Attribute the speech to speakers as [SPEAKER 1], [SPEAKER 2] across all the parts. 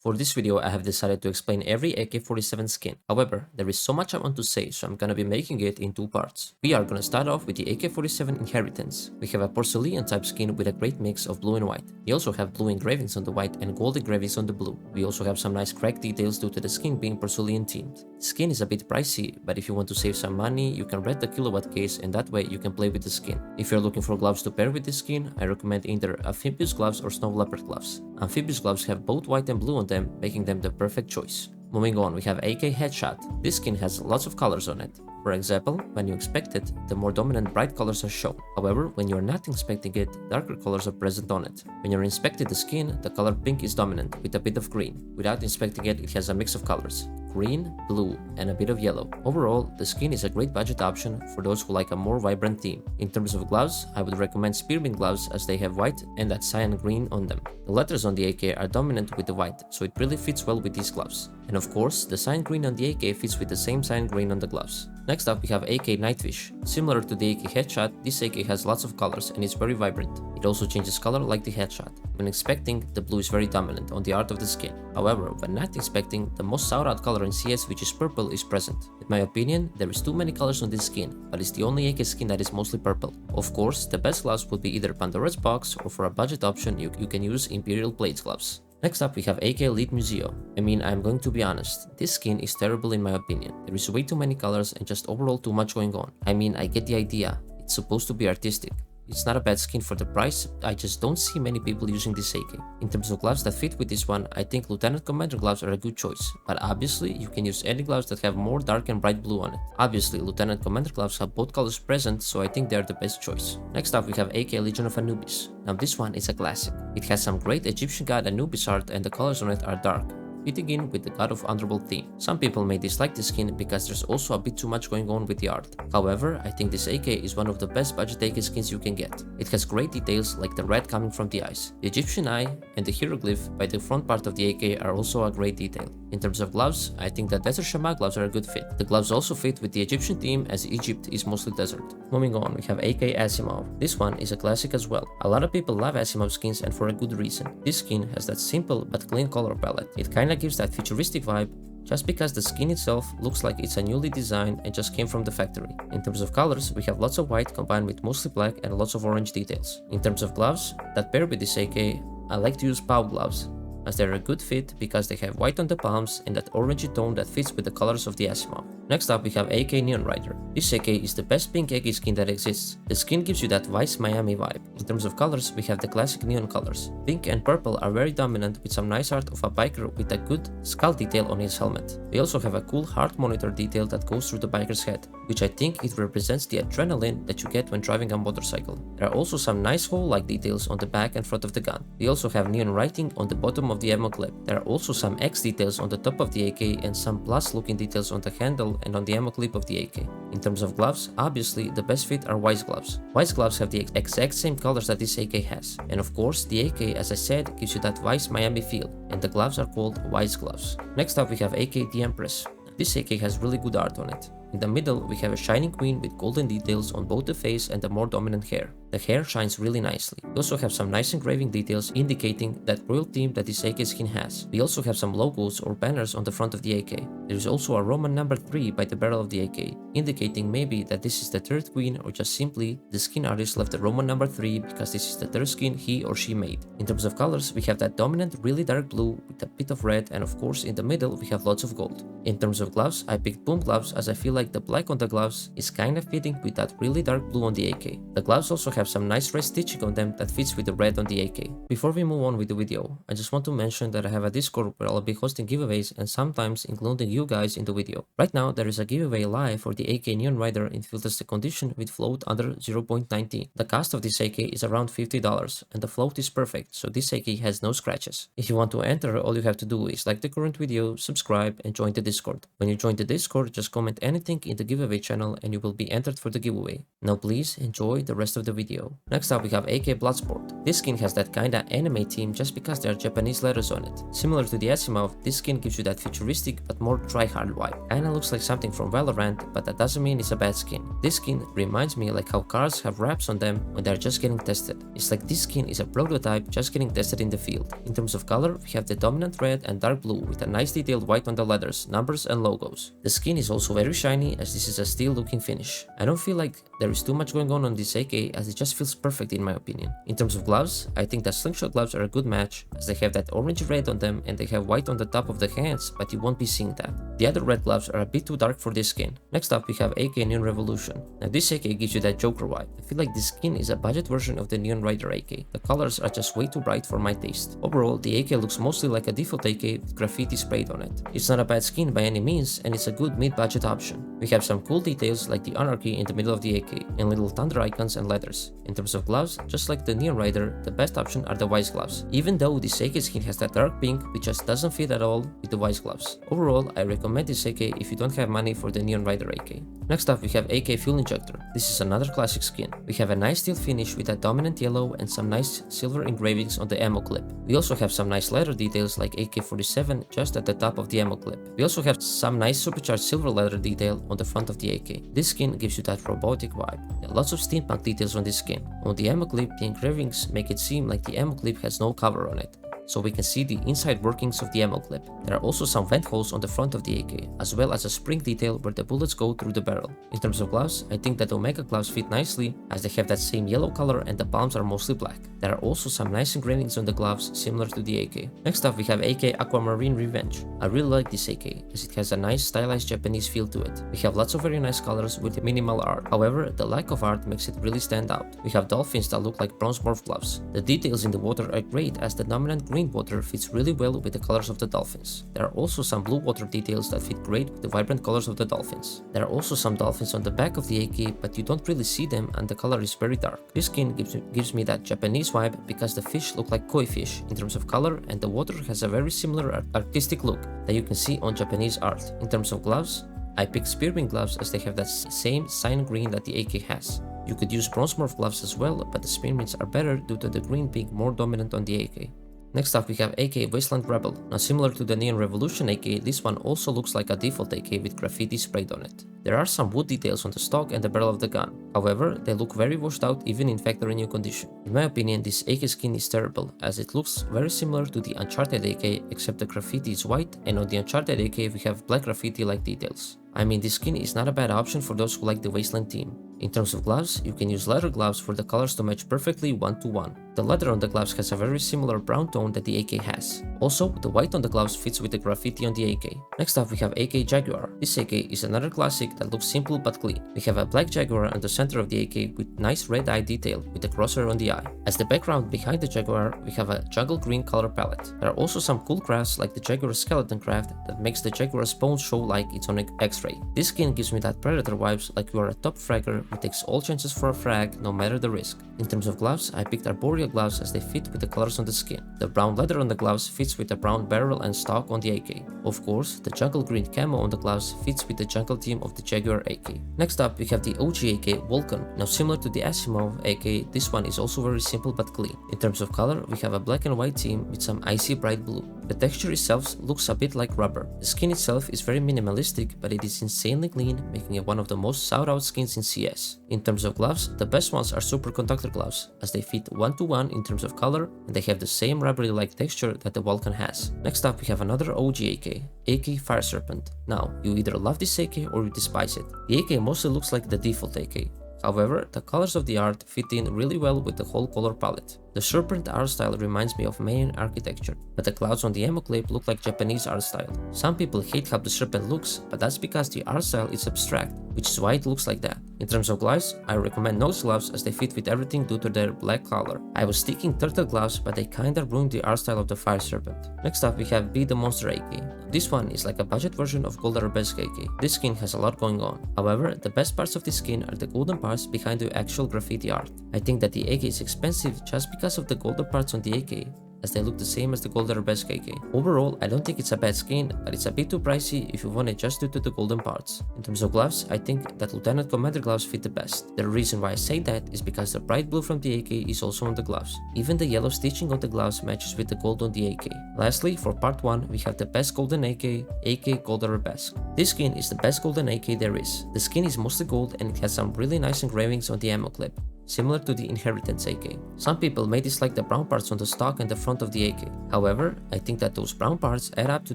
[SPEAKER 1] For this video, I have decided to explain every AK-47 skin. However, there is so much I want to say, so I'm gonna be making it in two parts. We are gonna start off with the AK-47 Inheritance. We have a porcelain type skin with a great mix of blue and white. We also have blue engravings on the white and gold engravings on the blue. We also have some nice crack details due to the skin being porcelain themed. The skin is a bit pricey, but if you want to save some money, you can rent the kilowatt case and that way you can play with the skin. If you're looking for gloves to pair with this skin, I recommend either amphibious gloves or snow leopard gloves. Amphibious gloves have both white and blue on them, making them the perfect choice. Moving on, we have AK Headshot. This skin has lots of colors on it. For example, when you expect it, the more dominant bright colors are shown. However, when you're not expecting it, darker colors are present on it. When you're inspecting the skin, the color pink is dominant, with a bit of green. Without inspecting it, it has a mix of colors: green, blue, and a bit of yellow. Overall, the skin is a great budget option for those who like a more vibrant theme. In terms of gloves, I would recommend spearmint gloves as they have white and that cyan green on them. The letters on the AK are dominant with the white, so it really fits well with these gloves. And of course, the cyan green on the AK fits with the same cyan green on the gloves. Next up, we have AK Nightwish. Similar to the AK Headshot, this AK has lots of colors and is very vibrant. It also changes color like the Headshot. When inspecting, the blue is very dominant on the art of the skin. However, when not inspecting, the most sought out color in CS, which is purple, is present. In my opinion, there is too many colors on this skin, but it's the only AK skin that is mostly purple. Of course, the best gloves would be either Pandora's Box, or for a budget option, you can use Imperial Blades gloves. Next up, we have AK Elite Museo. I'm going to be honest, this skin is terrible in my opinion. There is way too many colors and just overall too much going on. I get the idea, it's supposed to be artistic. It's not a bad skin for the price, I just don't see many people using this AK. In terms of gloves that fit with this one, I think Lieutenant Commander gloves are a good choice, but obviously you can use any gloves that have more dark and bright blue on it. Obviously, Lieutenant Commander gloves have both colors present, so I think they are the best choice. Next up, we have AK Legion of Anubis. Now this one is a classic. It has some great Egyptian god Anubis art and the colors on it are dark, fitting in with the God of Honorable theme. Some people may dislike this skin because there's also a bit too much going on with the art. However, I think this AK is one of the best budget AK skins you can get. It has great details like the red coming from the eyes. The Egyptian eye and the hieroglyph by the front part of the AK are also a great detail. In terms of gloves, I think the Desert Shama gloves are a good fit. The gloves also fit with the Egyptian theme as Egypt is mostly desert. Moving on, we have AK Asimov. This one is a classic as well. A lot of people love Asimov skins and for a good reason. This skin has that simple but clean color palette. It kinda gives that futuristic vibe just because the skin itself looks like it's a newly designed and just came from the factory. In terms of colors, we have lots of white combined with mostly black and lots of orange details. In terms of gloves that pair with this AK, I like to use POW gloves, as they're a good fit because they have white on the palms and that orangey tone that fits with the colors of the Asimov. Next up, we have AK Neon Rider. This AK is the best pink AK skin that exists. The skin gives you that Vice Miami vibe. In terms of colors, we have the classic neon colors. Pink and purple are very dominant with some nice art of a biker with a good skull detail on his helmet. We also have a cool heart monitor detail that goes through the biker's head, which I think it represents the adrenaline that you get when driving a motorcycle. There are also some nice hole-like details on the back and front of the gun. We also have neon writing on the bottom of the ammo clip. There are also some X details on the top of the AK and some plus looking details on the handle and on the ammo clip of the AK. In terms of gloves, obviously the best fit are Wise gloves. Wise gloves have the exact same colors that this AK has. And of course, the AK, as I said, gives you that Vice Miami feel, and the gloves are called Wise gloves. Next up, we have AK The Empress. This AK has really good art on it. In the middle, we have a shining queen with golden details on both the face and the more dominant hair. The hair shines really nicely. We also have some nice engraving details indicating that royal theme that this AK skin has. We also have some logos or banners on the front of the AK. There is also a Roman number 3 by the barrel of the AK, indicating maybe that this is the third queen or just simply the skin artist left the Roman number 3 because this is the third skin he or she made. In terms of colors, we have that dominant really dark blue with a bit of red, and of course in the middle we have lots of gold. In terms of gloves, I picked boom gloves as I feel like the black on the gloves is kind of fitting with that really dark blue on the AK. The gloves also have some nice red stitching on them that fits with the red on the AK. Before we move on with the video, I just want to mention that I have a Discord where I'll be hosting giveaways and sometimes including you guys in the video. Right now there is a giveaway live for the AK Neon Rider in Filtered Condition with float under 0.19. The cost of this AK is around $50 and the float is perfect, so this AK has no scratches. If you want to enter, all you have to do is like the current video, subscribe and join the Discord. When you join the Discord, just comment anything in the giveaway channel and you will be entered for the giveaway. Now please enjoy the rest of the video. video. Next up we have AK Bloodsport. This skin has that kinda anime theme just because there are Japanese letters on it. Similar to the Asimov, this skin gives you that futuristic but more tryhard vibe. Kinda looks like something from Valorant, but that doesn't mean it's a bad skin. This skin reminds me like how cars have wraps on them when they're just getting tested. It's like this skin is a prototype just getting tested in the field. In terms of color, we have the dominant red and dark blue with a nice detailed white on the letters, numbers and logos. The skin is also very shiny as this is a steel looking finish. I don't feel like there is too much going on this AK as it just feels perfect in my opinion. In terms of gloves, I think that slingshot gloves are a good match as they have that orange red on them and they have white on the top of the hands, but you won't be seeing that. The other red gloves are a bit too dark for this skin. Next up we have AK Neon Revolution. Now this AK gives you that Joker vibe. I feel like this skin is a budget version of the Neon Rider AK. The colors are just way too bright for my taste. Overall, the AK looks mostly like a default AK with graffiti sprayed on it. It's not a bad skin by any means and it's a good mid-budget option. We have some cool details like the anarchy in the middle of the AK and little thunder icons and letters. In terms of gloves, just like the Neon Rider, the best option are the Wise gloves. Even though this AK skin has that dark pink which just doesn't fit at all with the Wise gloves. Overall, I recommend this AK if you don't have money for the Neon Rider AK. Next up we have AK Fuel Injector. This is another classic skin. We have a nice steel finish with a dominant yellow and some nice silver engravings on the ammo clip. We also have some nice letter details like AK-47 just at the top of the ammo clip. We also have some nice supercharged silver leather detail on the front of the AK. This skin gives you that robotic vibe. There are lots of steampunk details on this skin. On the ammo clip, the engravings make it seem like the ammo clip has no cover on it, so we can see the inside workings of the ammo clip. There are also some vent holes on the front of the AK, as well as a spring detail where the bullets go through the barrel. In terms of gloves, I think that Omega gloves fit nicely as they have that same yellow color and the palms are mostly black. There are also some nice engravings on the gloves similar to the AK. Next up we have AK Aquamarine Revenge. I really like this AK as it has a nice stylized Japanese feel to it. We have lots of very nice colors with minimal art. However, the lack of art makes it really stand out. We have dolphins that look like bronze morph gloves. The details in the water are great as the dominant green water fits really well with the colors of the dolphins. There are also some blue water details that fit great with the vibrant colors of the dolphins. There are also some dolphins on the back of the AK, but you don't really see them and the color is very dark. This skin gives me that Japanese vibe because the fish look like koi fish in terms of color and the water has a very similar artistic look that you can see on Japanese art. In terms of gloves, I picked spearmint gloves as they have that same cyan green that the AK has. You could use bronze morph gloves as well, but the spearmints are better due to the green being more dominant on the AK. Next up we have AK Wasteland Rebel. Now similar to the Neon Revolution AK, this one also looks like a default AK with graffiti sprayed on it. There are some wood details on the stock and the barrel of the gun. However, they look very washed out even in factory new condition. In my opinion, this AK skin is terrible as it looks very similar to the Uncharted AK except the graffiti is white and on the Uncharted AK we have black graffiti like details. I mean, this skin is not a bad option for those who like the Wasteland theme. In terms of gloves, you can use leather gloves for the colors to match perfectly 1-to-1. The leather on the gloves has a very similar brown tone that the AK has. Also, the white on the gloves fits with the graffiti on the AK. Next up we have AK Jaguar. This AK is another classic that looks simple but clean. We have a black Jaguar on the center of the AK with nice red eye detail with the crosshair on the eye. As the background behind the Jaguar, we have a jungle green color palette. There are also some cool crafts like the Jaguar skeleton craft that makes the Jaguar's bones show like it's on an X-ray. This skin gives me that Predator vibes like you are a top fragger who takes all chances for a frag no matter the risk. In terms of gloves, I picked Arboreal gloves as they fit with the colors on the skin. The brown leather on the gloves fits with the brown barrel and stock on the AK. Of course, the jungle green camo on the gloves fits with the jungle theme of the Jaguar AK. Next up, we have the OG AK Vulcan. Now similar to the Asimov AK, this one is also very simple but clean. In terms of color, we have a black and white theme with some icy bright blue. The texture itself looks a bit like rubber. The skin itself is very minimalistic, but it is insanely clean, making it one of the most sought out skins in CS. In terms of gloves, the best ones are superconductor gloves, as they fit 1-to-1 in terms of color and they have the same rubbery-like texture that the Vulcan has. Next up we have another OG AK, AK Fire Serpent. Now, you either love this AK or you despise it. The AK mostly looks like the default AK. However, the colors of the art fit in really well with the whole color palette. The serpent art style reminds me of Mayan architecture, but the clouds on the ammo clip look like Japanese art style. Some people hate how the serpent looks, but that's because the art style is abstract, which is why it looks like that. In terms of gloves, I recommend nose gloves as they fit with everything due to their black color. I was thinking turtle gloves, but they kinda ruined the art style of the Fire Serpent. Next up we have Be the Monster AK. This one is like a budget version of Gold Arabesque AK. This skin has a lot going on. However, the best parts of this skin are the golden parts behind the actual graffiti art. I think that the AK is expensive just because of the golden parts on the AK, as they look the same as the Gold Arabesque AK. Overall, I don't think it's a bad skin, but it's a bit too pricey if you want it just due to the golden parts. In terms of gloves, I think that Lieutenant Commander gloves fit the best. The reason why I say that is because the bright blue from the AK is also on the gloves. Even the yellow stitching on the gloves matches with the gold on the AK. Lastly, for part 1, we have the best golden AK, AK Gold Arabesque. This skin is the best golden AK there is. The skin is mostly gold and it has some really nice engravings on the ammo clip, similar to the Inheritance AK. Some people may dislike the brown parts on the stock and the front of the AK. However, I think that those brown parts add up to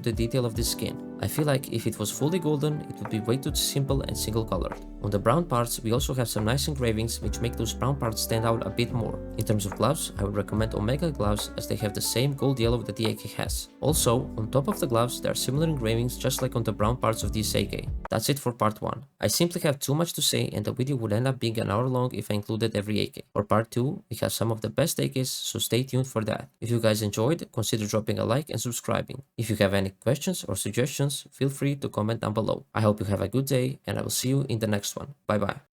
[SPEAKER 1] the detail of this skin. I feel like if it was fully golden, it would be way too simple and single colored. On the brown parts, we also have some nice engravings which make those brown parts stand out a bit more. In terms of gloves, I would recommend Omega gloves as they have the same gold yellow that the AK has. Also, on top of the gloves, there are similar engravings just like on the brown parts of this AK. That's it for part 1. I simply have too much to say and the video would end up being an hour long if I included every AK. For part 2, we have some of the best AKs, so stay tuned for that. If you guys enjoyed, consider dropping a like and subscribing. If you have any questions or suggestions, feel free to comment down below. I hope you have a good day and I will see you in the next one. Bye bye.